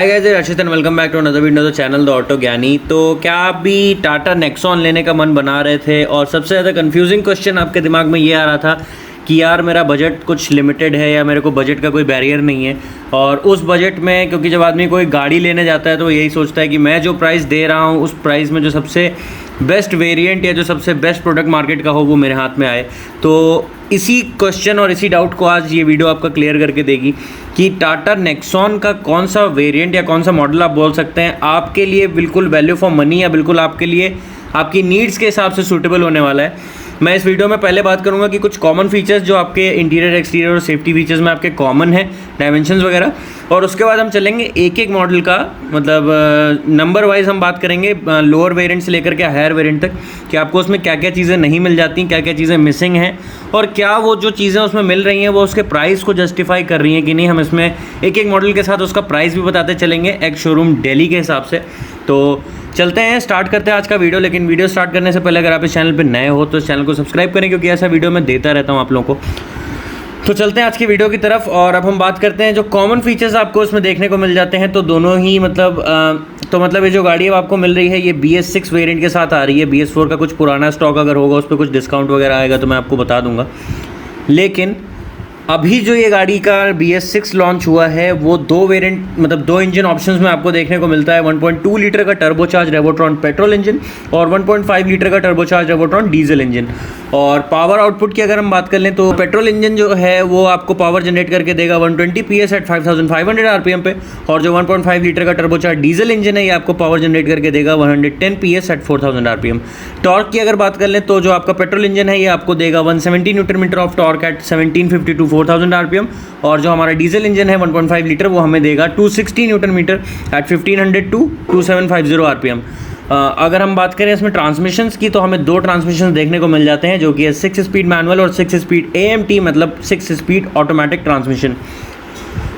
Hi guys, Arshit and welcome back to another video the channel the auto Gyani. तो क्या आप भी टाटा नेक्सॉन लेने का मन बना रहे थे और सबसे ज़्यादा कंफ्यूजिंग क्वेश्चन आपके दिमाग में ये आ रहा था कि यार मेरा बजट कुछ लिमिटेड है या मेरे को बजट का कोई बैरियर नहीं है। और उस बजट में, क्योंकि जब आदमी कोई गाड़ी लेने जाता है तो यही सोचता है कि मैं जो प्राइस दे रहा हूँ उस प्राइस में जो सबसे बेस्ट वेरिएंट या जो सबसे बेस्ट प्रोडक्ट मार्केट का हो वो मेरे हाथ में आए। तो इसी क्वेश्चन और इसी डाउट को आज ये वीडियो आपका क्लियर करके देगी कि टाटा नेक्सॉन का कौन सा वेरिएंट या कौन सा मॉडल आप बोल सकते हैं आपके लिए बिल्कुल वैल्यू फॉर मनी या बिल्कुल आपके लिए आपकी नीड्स के हिसाब से सूटेबल होने वाला है। मैं इस वीडियो में पहले बात करूंगा कि कुछ कॉमन फीचर्स जो आपके इंटीरियर, एक्सटीरियर और सेफ्टी फीचर्स में आपके कॉमन है, डायमेंशंस वगैरह, और उसके बाद हम चलेंगे एक एक मॉडल का, मतलब नंबर वाइज हम बात करेंगे लोअर वेरिएंट से लेकर के हायर वेरिएंट तक कि आपको उसमें क्या क्या चीज़ें नहीं मिल जाती, क्या क्या चीज़ें मिसिंग हैं और क्या वो जो चीज़ें उसमें मिल रही हैं वो उसके प्राइस को जस्टिफाई कर रही हैं कि नहीं। हम इसमें एक एक मॉडल के साथ उसका प्राइस भी बताते चलेंगे एक शोरूम दिल्ली के हिसाब से। तो चलते हैं, स्टार्ट करते हैं आज का वीडियो। लेकिन वीडियो स्टार्ट करने से पहले अगर आप इस चैनल पर नए हो तो इस चैनल को सब्सक्राइब करें, क्योंकि ऐसा वीडियो मैं देता रहता हूँ आप लोगों को। तो चलते हैं आज की वीडियो की तरफ और अब हम बात करते हैं जो कॉमन फीचर्स आपको इसमें देखने को मिल जाते हैं। तो दोनों ही मतलब ये जो गाड़ी अब आपको मिल रही है ये BS6 वेरिएंट के साथ आ रही है। BS4 का कुछ पुराना स्टॉक अगर होगा उस पर कुछ डिस्काउंट वगैरह आएगा तो मैं आपको बता दूंगा। लेकिन अभी जो ये गाड़ी का BS6 लॉन्च हुआ है वो दो वेरिएंट, मतलब दो इंजन ऑप्शंस में आपको देखने को मिलता है। 1.2 लीटर का टर्बोचार्ज रेवोट्रॉन पेट्रोल इंजन और 1.5 लीटर का टर्बोचार्ज रेवोट्रॉन डीजल इंजन। और पावर आउटपुट की अगर हम बात कर लें तो पेट्रोल इंजन जो है वो आपको पावर जनरेट करके देगा 120 PS एट 5500 RPM पे, और जो 1.5 लीटर का टर्बोचार्ज डीजल इंजन है ये आपको पावर जनरेट करके देगा 110 PS एट 4000 RPM। टॉर्क की अगर बात कर लें तो जो आपका पेट्रोल इंजन है ये आपको देगा 170 newton metre of torque at 1750 to 4000 RPM, और जो हमारा डीजल इंजन है 1.5 लीटर वो हमें देगा 260 newton metre at 1500 to 2750 RPM। अगर हम बात करें इसमें ट्रांसमिशंस की तो हमें दो ट्रांसमिशंस देखने को मिल जाते हैं, जो कि है 6 स्पीड मैनुअल और 6 स्पीड AMT, मतलब 6 speed automatic transmission.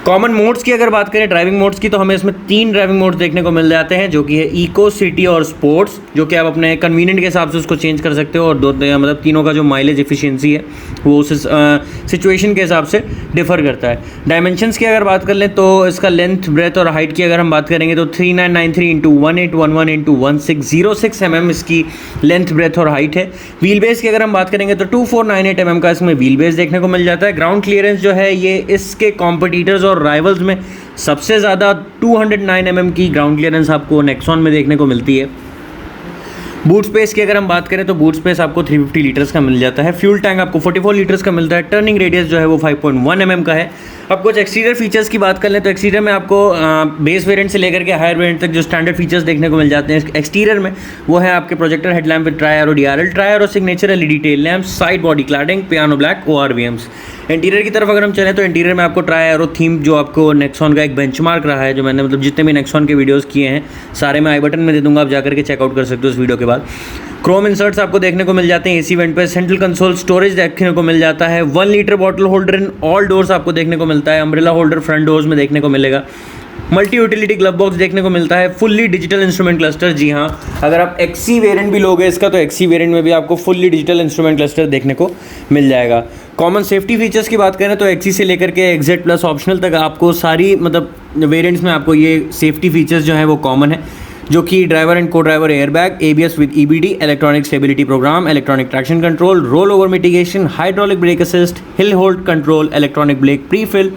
Common modes की अगर बात करें, ड्राइविंग मोड्स की, तो हमें इसमें 3 ड्राइविंग मोड्स देखने को मिल जाते हैं, जो कि है इको, सिटी और स्पोर्ट्स, जो कि आप अपने कन्वीनियंट के हिसाब से उसको चेंज कर सकते हो। और मतलब तीनों का जो माइलेज एफिशिएंसी है वो उस सिचुएशन के हिसाब से डिफर करता है। डायमेंशंस की अगर बात कर लें तो इसका लेंथ, ब्रेथ और हाइट की अगर हम बात करेंगे तो 3993 इंटू 1811 इंटू 1606 mm इसकी लेंथ, ब्रेथ और हाइट है। व्हील बेस की अगर हम बात करेंगे तो 2498 mm का इसमें व्हील बेस देखने को मिल जाता है। ग्राउंड क्लियरेंस जो है ये इसके कॉम्पिटिटर्स और राइवल्स में सबसे ज़्यादा 209 mm की ग्राउंड क्लियरेंस आपको नेक्सॉन में देखने को मिलती है। बूट स्पेस की अगर हम बात करें तो बूट स्पेस आपको 350 लीटर्स का मिल जाता है। फ्यूल टैंक आपको 44 लीटर्स का मिलता है। टर्निंग रेडियस जो है वो 5.1 mm का है। अब कुछ एक्सटीरियर फीचर्स की बात कर लें तो एक्सटीरियर में आपको बेस वेरिएंट से लेकर के हायर वेरिएंट तक जो स्टैंडर्ड फीचर्स देखने को मिल जाते हैं एक्सटीरियर में वो है आपके projector headlamp with try arrow DRL, try arrow signature LED tail lamp, side body cladding, piano black ORVMs। Interior की तरफ अगर हम चलें तो इंटीरियर में आपको ट्राई एरो थीम, जो आपको नेक्सॉन का एक बेंचमार्क रहा है, जो मैंने मतलब जितने भी नेक्सॉन के वीडियोस किए हैं सारे मैं आई बटन में दे दूंगा, आप जाकर के चेकआउट कर सकते हो इस वीडियो के बाद। क्रोम इंसर्ट्स आपको देखने को मिल जाते हैं AC वेंट पे। सेंट्रल कंसोल स्टोरेज देखने को मिल जाता है। 1 litre bottle holder in all doors आपको देखने को मिलता है। अम्ब्रेला होल्डर फ्रंट डोर्स में देखने को मिलेगा। मल्टी यूटिलिटी ग्लव बॉक्स देखने को मिलता है। फुल्ली डिजिटल इंस्ट्रूमेंट क्लस्टर, जी हाँ, अगर आप XC वेरिएंट भी लोगे इसका तो XC वेरिएंट में भी आपको फुल्ली डिजिटल इंस्ट्रूमेंट क्लस्टर देखने को मिल जाएगा। कॉमन सेफ्टी फीचर्स की बात करें तो XC से लेकर के XZ प्लस ऑप्शनल तक आपको सारी मतलब वेरिएंट्स में आपको ये सेफ्टी फीचर्स जो है वो कॉमन है, जो कि driver and co driver airbag, ABS with EBD, electronic stability program, electronic traction control, roll over mitigation, hydraulic brake assist, hill hold control, electronic brake prefill,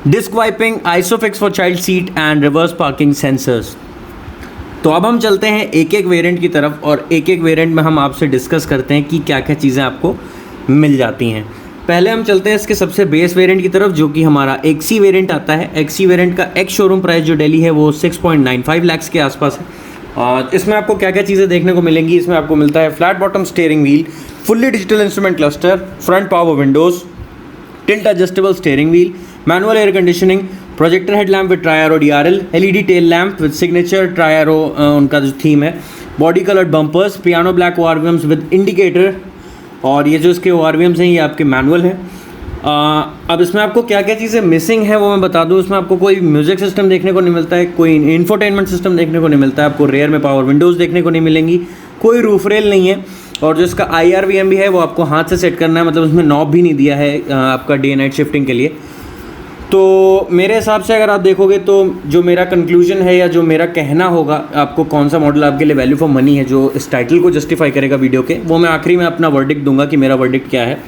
disc wiping, Isofix for child seat and reverse parking sensors. तो अब हम चलते हैं एक एक variant की तरफ और एक एक वेरिएंट में हम आपसे डिस्कस करते हैं कि क्या क्या चीज़ें आपको मिल जाती हैं। पहले हम चलते हैं इसके सबसे बेस वेरिएंट की तरफ, जो कि हमारा XC वेरिएंट आता है। XC वेरिएंट का एक्स शोरूम प्राइस जो दिल्ली है वो 6.95 लाख के आसपास है। और इसमें आपको क्या क्या चीज़ें देखने को मिलेंगी, इसमें आपको मिलता है flat bottom steering wheel, fully digital instrument cluster, front power Windows, tilt adjustable steering wheel, manual air conditioning, projector headlamp with try arrow DRL, LED tail lamp with signature try arrow उनका जो theme है, body coloured bumpers, piano black ORVMs with indicator, और ये जो इसके ORVMs हैं ये आपके मैनुअल हैं। अब इसमें आपको क्या क्या चीज़ें मिसिंग है वो मैं बता दूं। इसमें आपको कोई म्यूज़िक सिस्टम देखने को नहीं मिलता है, कोई इंफोटेनमेंट सिस्टम देखने को नहीं मिलता है, आपको रेयर में पावर विंडोज़ देखने को नहीं मिलेंगी, कोई रूफ रेल नहीं है, और जो इसका IRVM भी है वो आपको हाथ से सेट करना है, मतलब उसमें नॉब भी नहीं दिया है आपका डे नाइट शिफ्टिंग के लिए। तो मेरे हिसाब से अगर आप देखोगे तो जो मेरा कंक्लूजन है या जो मेरा कहना होगा आपको कौन सा मॉडल आपके लिए वैल्यू फॉर मनी है जो इस टाइटल को जस्टिफाई करेगा वीडियो के, वो मैं आखिरी में अपना वर्डिक्ट दूंगा कि मेरा वर्डिक्ट क्या है।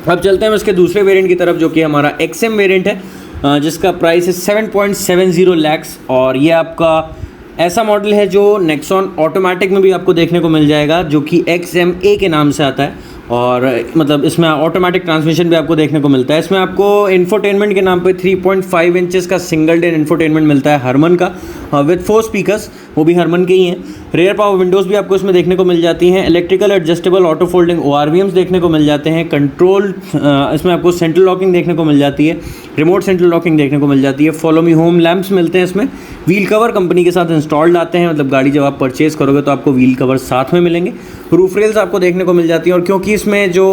अब चलते हैं इसके दूसरे वेरिएंट की तरफ जो कि हमारा XM वेरिएंट है, जिसका प्राइस है 7.70 lakhs। और ये आपका ऐसा मॉडल है जो नेक्सॉन ऑटोमेटिक में भी आपको देखने को मिल जाएगा, जो कि XMA के नाम से आता है। और मतलब इसमें ऑटोमेटिक ट्रांसमिशन भी आपको देखने को मिलता है। इसमें आपको इंफोटेनमेंट के नाम पे 3.5 इंचेस का सिंगल डेन इंफोटेनमेंट मिलता है हरमन का, विद 4 स्पीकर्स, वो भी हरमन के ही हैं। रेयर पावर विंडोज़ भी आपको इसमें देखने को मिल जाती हैं। Electrical adjustable auto folding ORVMs देखने को मिल जाते हैं। कंट्रोल इसमें आपको सेंट्रल लॉकिंग देखने को मिल जाती है, रिमोट सेंट्रल लॉकिंग देखने को मिल जाती है। फॉलो मी होम लैंप्स मिलते हैं इसमें। व्हील कवर कंपनी के साथ इंस्टॉल्ड आते हैं, मतलब गाड़ी जब आप परचेज़ करोगे तो आपको व्हील कवर साथ में मिलेंगे। रूफ रेल्स आपको देखने को मिल जाती हैं। और क्योंकि इसमें जो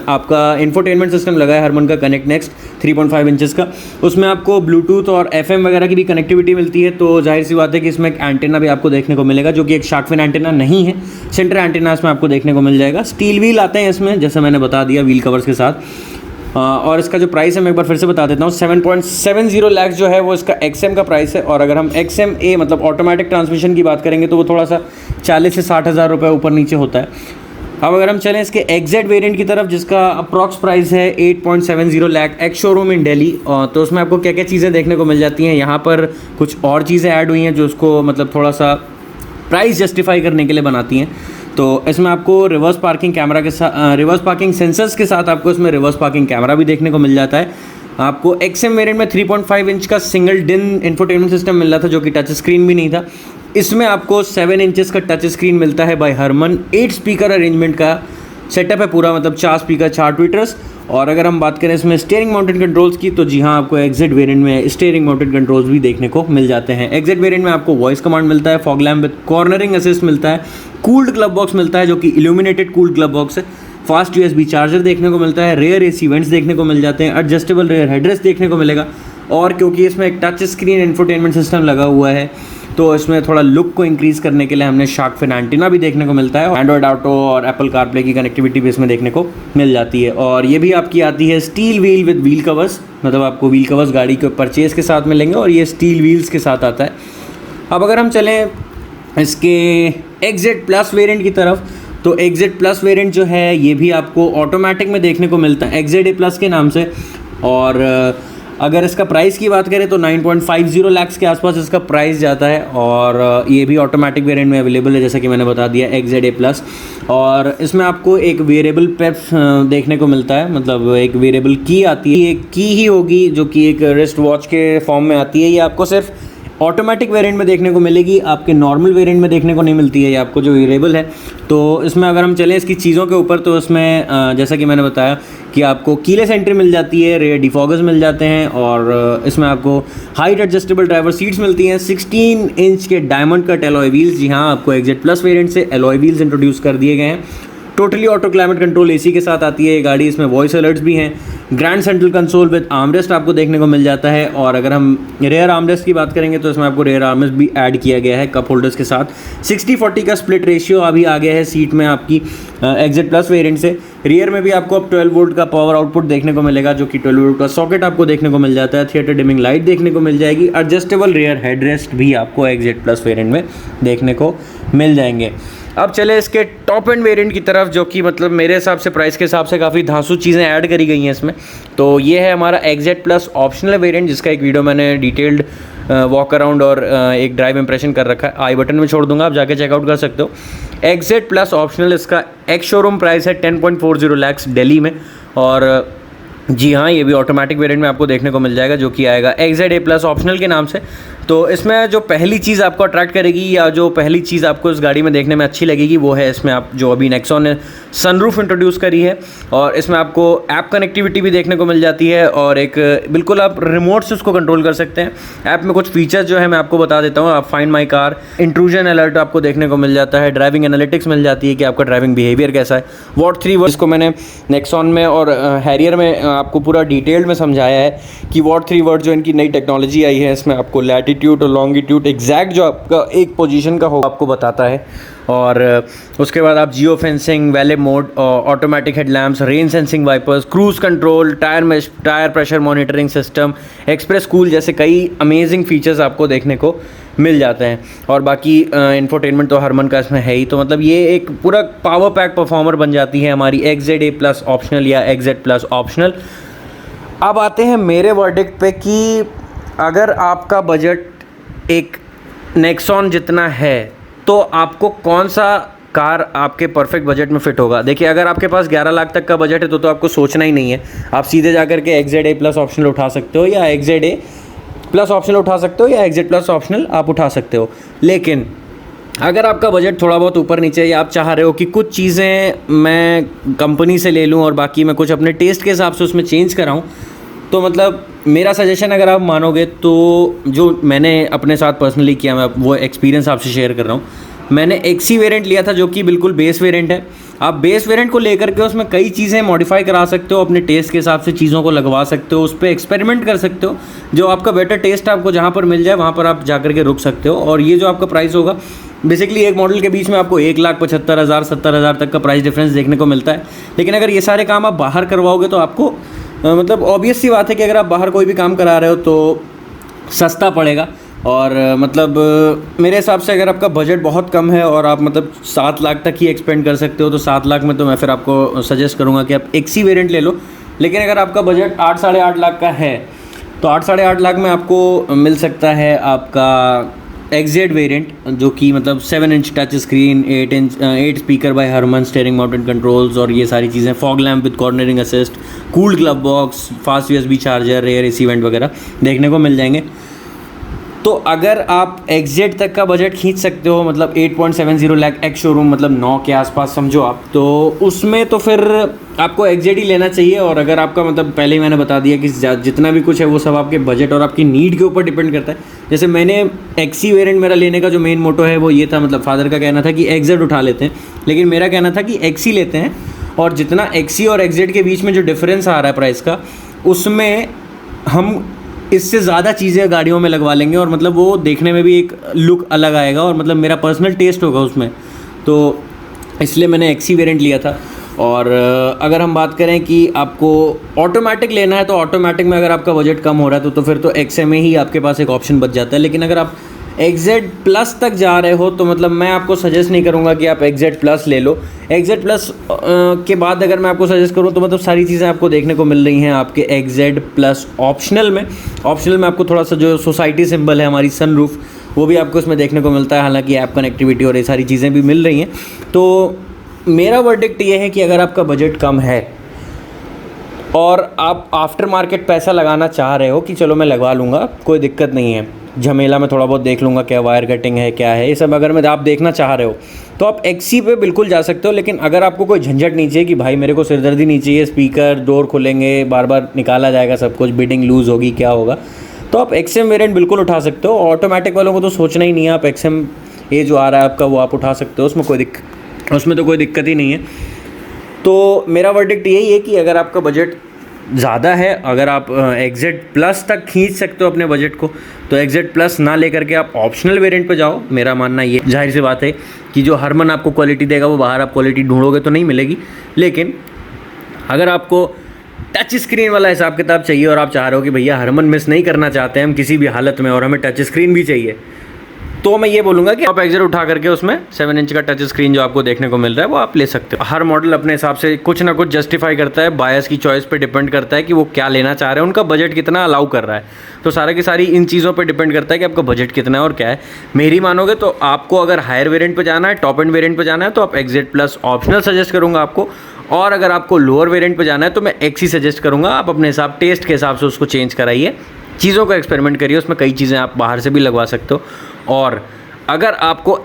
आपका इंफोटेनमेंट सिस्टम लगा है हरमन का कनेक्ट नेक्स्ट 3.5 इंचेस का, उसमें आपको ब्लूटूथ और FM वगैरह की भी कनेक्टिविटी मिलती है। तो जाहिर सी बात है कि इसमें एक एंटेना भी आपको देखने को मिलेगा, जो कि एक शार्क फिन एंटेना नहीं है, सेंटर एंटेना इसमें आपको देखने को मिल जाएगा। स्टील व्हील आते हैं इसमें, जैसे मैंने बता दिया, व्हील कवर्स के साथ। और इसका जो प्राइस है मैं एक बार फिर से बता देता हूँ, 7.70 लाख जो है वो इसका XM का प्राइस है। और अगर हम XMA मतलब ऑटोमेटिक ट्रांसमिशन की बात करेंगे तो वो थोड़ा सा 40 से 60 हज़ार रुपये ऊपर नीचे होता है। अब अगर हम चलें इसके XZ वेरिएंट की तरफ, जिसका अप्रॉक्स प्राइस है 8.70 lakh ex showroom in Delhi, तो उसमें आपको क्या क्या चीज़ें देखने को मिल जाती हैं। यहाँ पर कुछ और चीज़ें ऐड हुई हैं जो उसको मतलब थोड़ा सा प्राइस जस्टिफाई करने के लिए बनाती हैं। तो इसमें आपको रिवर्स पार्किंग कैमरा के साथ, रिवर्स पार्किंग सेंसर्स के साथ आपको इसमें रिवर्स पार्किंग कैमरा भी देखने को मिल जाता है। आपको XM वेरिएंट में 3.5 इंच का सिंगल डिन इंफोटेनमेंट सिस्टम मिल रहा था, जो कि टच स्क्रीन भी नहीं था। इसमें आपको 7 इंचेस का टच स्क्रीन मिलता है बाय हरमन। 8 स्पीकर अरेंजमेंट का सेटअप है पूरा, मतलब 4 स्पीकर 4 ट्विटर्स। और अगर हम बात करें इसमें स्टीयरिंग माउंटेड कंट्रोल्स की, तो जी हाँ, आपको XZ वेरिएंट में स्टीयरिंग माउंटेड कंट्रोल्स भी देखने को मिल जाते हैं। XZ वेरिएंट में आपको वॉइस कमांड मिलता है, fog lamp with cornering assist मिलता है, कूल्ड क्लब बॉक्स मिलता है जो कि इल्यूमिनेटेड कूल्ड क्लब बॉक्स है, फास्ट USB चार्जर देखने को मिलता है, रेयर AC वेंट्स देखने को मिल जाते हैं, एडजस्टेबल रेयर हेडरेस्ट देखने को मिलेगा। और क्योंकि इसमें एक टच स्क्रीन इंफोटेनमेंट सिस्टम लगा हुआ है, तो इसमें थोड़ा लुक को इंक्रीज़ करने के लिए हमने शार्क फिन एंटीना भी देखने को मिलता है। एंड्रॉयड ऑटो और एप्पल कारप्ले की कनेक्टिविटी भी इसमें देखने को मिल जाती है। और ये भी आपकी आती है steel wheel with wheel covers, मतलब आपको व्हील कवर्स गाड़ी के परचेज़ के साथ मिलेंगे और ये स्टील व्हील्स के साथ आता है। अब अगर हम चलें इसके XZ प्लस वेरिएंट की तरफ, तो XZ प्लस वेरिएंट जो है ये भी आपको ऑटोमेटिक में देखने को मिलता है XZA प्लस के नाम से। और अगर इसका प्राइस की बात करें तो 9.50 लाख के आसपास इसका प्राइस जाता है। और ये भी ऑटोमेटिक वेरिएंट में अवेलेबल है, जैसा कि मैंने बता दिया, XZA प्लस। और इसमें आपको एक वेरिएबल पेप देखने को मिलता है, मतलब एक वेरिएबल की आती है, एक की ही होगी जो कि एक रिस्ट वॉच के फॉर्म में आती है। ये आपको सिर्फ ऑटोमेटिक वेरिएंट में देखने को मिलेगी, आपके नॉर्मल वेरिएंट में देखने को नहीं मिलती है ये आपको जो वेरिएबल है। तो इसमें अगर हम चलें इसकी चीज़ों के ऊपर, तो इसमें जैसा कि मैंने बताया कि आपको कीलेस एंट्री मिल जाती है, रेयर डिफॉगर्स मिल जाते हैं, और इसमें आपको हाइट एडजस्टेबल ड्राइवर सीट्स मिलती हैं, 16 इंच के डायमंड कट एलॉय व्हील्स। जी हाँ, आपको XZ प्लस वेरिएंट से एलॉय व्हील्स इंट्रोड्यूस कर दिए गए हैं। Totally auto climate control AC के साथ आती है ये गाड़ी। इसमें वॉइस अलर्ट्स भी हैं। Grand central console with armrest आपको देखने को मिल जाता है। और अगर हम रेयर आर्मरेस्ट की बात करेंगे तो इसमें आपको रेयर आर्मरेस्ट भी ऐड किया गया है कप होल्डर्स के साथ। 60-40 का स्प्लिट रेशियो अभी आ गया है सीट में आपकी XZ प्लस वेरिएंट से। रियर में भी आपको अब 12 वोल्ट का पावर आउटपुट देखने को मिलेगा, जो कि 12 वोल्ट का सॉकेट आपको देखने को मिल जाता है। थिएटर डिमिंग लाइट देखने को मिल जाएगी। एडजस्टेबल रेयर हेडरेस्ट भी आपको XZ प्लस वेरिएंट में देखने को मिल जाएंगे। अब चले इसके टॉप एंड वेरिएंट की तरफ, जो कि मतलब मेरे हिसाब से प्राइस के हिसाब से काफ़ी धांसू चीज़ें ऐड करी गई हैं इसमें। तो ये है हमारा XZ प्लस ऑप्शनल वेरिएंट, जिसका एक वीडियो मैंने डिटेल्ड वॉक अराउंड और एक ड्राइव इंप्रेशन कर रखा है, आई बटन में छोड़ दूंगा, आप जाके चेकआउट कर सकते हो। XZ प्लस ऑप्शनल, इसका एक्स शोरूम प्राइस है 10.40 लाख दिल्ली में। और जी हाँ, ये भी ऑटोमेटिक वेरिएंट में आपको देखने को मिल जाएगा, जो कि आएगा XZA प्लस ऑप्शनल के नाम से। तो इसमें जो पहली चीज़ आपको अट्रैक्ट करेगी या जो पहली चीज़ आपको इस गाड़ी में देखने में अच्छी लगेगी वो है इसमें आप जो अभी नेक्सॉन ने सनरूफ इंट्रोड्यूस करी है। और इसमें आपको ऐप कनेक्टिविटी भी देखने को मिल जाती है, और एक बिल्कुल आप रिमोट से उसको कंट्रोल कर सकते हैं। ऐप में कुछ फीचर्स जो है मैं आपको बता देता हूँ। आप find my car, intrusion alert आपको देखने को मिल जाता है, ड्राइविंग एनालिटिक्स मिल जाती है कि आपका ड्राइविंग बिहेवियर कैसा है। वॉट 3 जिसको मैंने नेक्सॉन में और हैरियर में आपको पूरा डिटेल्ड में समझाया है कि वॉट 3 जो इनकी नई टेक्नोलॉजी आई है, इसमें आपको लैटिट्यूड लैटिट्यूड और लॉन्गिट्यूड एग्जैक्ट जो आपका एक पोजीशन का होगा आपको बताता है। और उसके बाद आप geo fencing, valet mode, automatic headlamps, rain sensing wipers, cruise control, tyre pressure monitoring system, express cool जैसे कई अमेजिंग फीचर्स आपको देखने को मिल जाते हैं। और बाकी इंफोटेनमेंट तो हरमन का इसमें है ही। तो मतलब ये एक पूरा पावर पैक परफॉर्मर बन जाती है हमारी XZ+ ऑप्शनल या XZ+ ऑप्शनल। अब आते हैं मेरे वर्डिक्ट पे कि अगर आपका बजट एक नेक्सॉन जितना है तो आपको कौन सा कार आपके परफेक्ट बजट में फिट होगा। देखिए, अगर आपके पास 11 लाख तक का बजट है तो आपको सोचना ही नहीं है, आप सीधे जाकर के XZA+ ऑप्शनल उठा सकते हो या XZA+ ऑप्शनल उठा सकते हो या XZ+ ऑप्शनल आप उठा सकते हो। लेकिन अगर आपका बजट थोड़ा बहुत ऊपर नीचे है या आप चाह रहे हो कि कुछ चीज़ें मैं कंपनी से ले लूँ और बाकी मैं कुछ अपने टेस्ट के हिसाब से उसमें चेंज कराऊँ, तो मतलब मेरा सजेशन अगर आप मानोगे तो जो मैंने अपने साथ पर्सनली किया, मैं वो एक्सपीरियंस आपसे शेयर कर रहा हूँ। मैंने XC वेरिएंट लिया था जो कि बिल्कुल बेस वेरिएंट है। आप बेस वेरिएंट को लेकर के उसमें कई चीज़ें मॉडिफाई करा सकते हो, अपने टेस्ट के हिसाब से चीज़ों को लगवा सकते हो, उस पर एक्सपेरिमेंट कर सकते हो। जो आपका बेटर टेस्ट आपको जहाँ पर मिल जाए वहाँ पर आप जाकर के रुक सकते हो। और ये जो आपका प्राइस होगा, बेसिकली एक मॉडल के बीच में आपको 1,75,000 70,000 तक का प्राइस डिफरेंस देखने को मिलता है। लेकिन अगर ये सारे काम आप बाहर करवाओगे तो आपको मतलब ऑब्वियस सी बात है कि अगर आप बाहर कोई भी काम करा रहे हो तो सस्ता पड़ेगा। और मतलब मेरे हिसाब से अगर आपका बजट बहुत कम है और आप मतलब 7 लाख तक ही एक्सपेंड कर सकते हो तो 7 लाख में तो मैं फिर आपको सजेस्ट करूँगा कि आप XC वेरिएंट ले लो। लेकिन अगर आपका बजट 8 साढ़े 8 लाख का है तो 8 साढ़े 8 लाख में आपको मिल सकता है आपका XZ वेरिएंट, जो कि मतलब 7 inch touch screen, 8 speaker by Harman, steering mounted controls और ये सारी चीज़ें, fog lamp with cornering assist, cooled glove box, fast USB charger, rear AC vent वगैरह देखने को मिल जाएंगे। तो अगर आप XZ तक का बजट खींच सकते हो, मतलब 8.70 लाख एक्स शोरूम, मतलब 9 के आसपास समझो आप, तो उसमें तो फिर आपको XZ ही लेना चाहिए। और अगर आपका मतलब पहले ही मैंने बता दिया कि जितना भी कुछ है वो सब आपके बजट और आपकी नीड के ऊपर डिपेंड करता है। जैसे मैंने XC वेरिएंट मेरा लेने का जो मेन मोटो है वो ये था, मतलब फादर का कहना था कि XZ उठा लेते हैं, लेकिन मेरा कहना था कि XC लेते हैं। और जितना XC और XZ के बीच में जो डिफरेंस आ रहा है प्राइस का, उसमें हम इससे ज़्यादा चीज़ें गाड़ियों में लगवा लेंगे और मतलब वो देखने में भी एक लुक अलग आएगा और मतलब मेरा पर्सनल टेस्ट होगा उसमें। तो इसलिए मैंने XC वेरिएंट लिया था। और अगर हम बात करें कि आपको ऑटोमेटिक लेना है तो ऑटोमेटिक में अगर आपका बजट कम हो रहा है तो फिर तो XMA ही आपके पास एक ऑप्शन बच जाता है। लेकिन अगर आप XZ+ तक जा रहे हो तो मतलब मैं आपको सजेस्ट नहीं करूंगा कि आप XZ+ ले लो। XZ+ के बाद अगर मैं आपको सजेस्ट करूं तो मतलब सारी चीज़ें आपको देखने को मिल रही हैं आपके XZ+ ऑप्शनल में। ऑप्शनल में आपको थोड़ा सा जो सोसाइटी सिंबल है हमारी सनरूफ, वो भी आपको इसमें देखने को मिलता है। हालांकि ऐप कनेक्टिविटी और ये सारी चीज़ें भी मिल रही हैं। तो मेरा वर्डिक्ट ये है कि अगर आपका बजट कम है और आप आफ्टर मार्केट पैसा लगाना चाह रहे हो कि चलो मैं लगवा लूँगा, कोई दिक्कत नहीं है, झमेला में थोड़ा बहुत देख लूँगा, क्या वायर कटिंग है क्या है ये सब, अगर मैं आप देखना चाह रहे हो तो आप XC पे बिल्कुल जा सकते हो। लेकिन अगर आपको कोई झंझट नहीं चाहिए कि भाई मेरे को सिरदर्दी नहीं चाहिए, स्पीकर डोर खुलेंगे, बार बार निकाला जाएगा सब कुछ, बिडिंग लूज़ होगी, क्या होगा, तो आप XM वेरिएंट बिल्कुल उठा सकते हो। ऑटोमेटिक वालों को तो सोचना ही नहीं है, आप XM ये जो आ रहा है आपका वो आप उठा सकते हो, उसमें तो कोई दिक्कत ही नहीं है। तो मेरा वर्डिक्ट यही है कि अगर आपका बजट ज़्यादा है, अगर आप XZ+ तक खींच सकते हो अपने बजट को, तो XZ+ ना लेकर के आप ऑप्शनल वेरिएंट पे जाओ। मेरा मानना ये, जाहिर सी बात है कि जो हरमन आपको क्वालिटी देगा वो बाहर आप क्वालिटी ढूंढोगे तो नहीं मिलेगी। लेकिन अगर आपको टच स्क्रीन वाला हिसाब किताब चाहिए और आप चाह रहे हो कि भैया हरमन मिस नहीं करना चाहते हैं हम किसी भी हालत में और हमें टच स्क्रीन भी चाहिए, तो मैं ये बोलूँगा कि आप XZ उठा करके उसमें 7 इंच का टच स्क्रीन जो आपको देखने को मिल रहा है वो आप ले सकते हो। हर मॉडल अपने हिसाब से कुछ ना कुछ जस्टिफाई करता है, बायर्स की चॉइस पे डिपेंड करता है कि वो क्या लेना चाह रहे हैं, उनका बजट कितना अलाउ कर रहा है। तो सारा की सारी इन चीज़ों पे डिपेंड करता है कि आपका बजट कितना है और क्या है। मेरी मानोगे तो आपको अगर हायर वेरिएंट पे जाना है, टॉप एंड वेरिएंट पे जाना है, तो आप XZ+ ऑप्शनल सजेस्ट करूँगा आपको। और अगर आपको लोअर वेरिएंट पे जाना है तो मैं XC सजेस्ट करूँगा। आप अपने हिसाब टेस्ट के हिसाब से उसको चेंज कराइए, चीज़ों को एक्सपेरिमेंट करिए, उसमें कई चीज़ें आप बाहर से भी लगवा सकते हो। और अगर आपको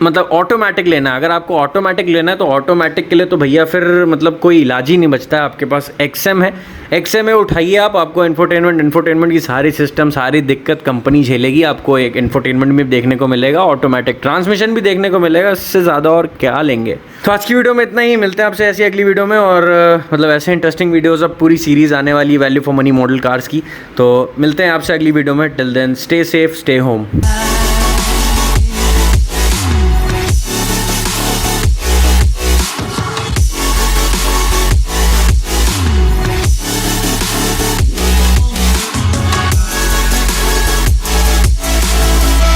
मतलब ऑटोमेटिक लेना है। अगर आपको ऑटोमेटिक लेना है तो ऑटोमेटिक के लिए तो भैया फिर मतलब कोई इलाज ही नहीं बचता है। आपके पास XM है, XM उठाइए आप, आपको इंफोटेनमेंट की सारी सिस्टम, सारी दिक्कत कंपनी झेलेगी, आपको एक इंफोटेनमेंट भी देखने को मिलेगा, ऑटोमेटिक ट्रांसमिशन भी देखने को मिलेगा। इससे ज़्यादा और क्या लेंगे। तो आज की वीडियो में इतना ही, मिलते हैं आपसे ऐसी अगली वीडियो में। और मतलब ऐसे इंटरेस्टिंग वीडियोज़, अब पूरी सीरीज़ आने वाली है value for money model cars की। तो मिलते हैं आपसे अगली वीडियो में। Till then stay safe, stay home.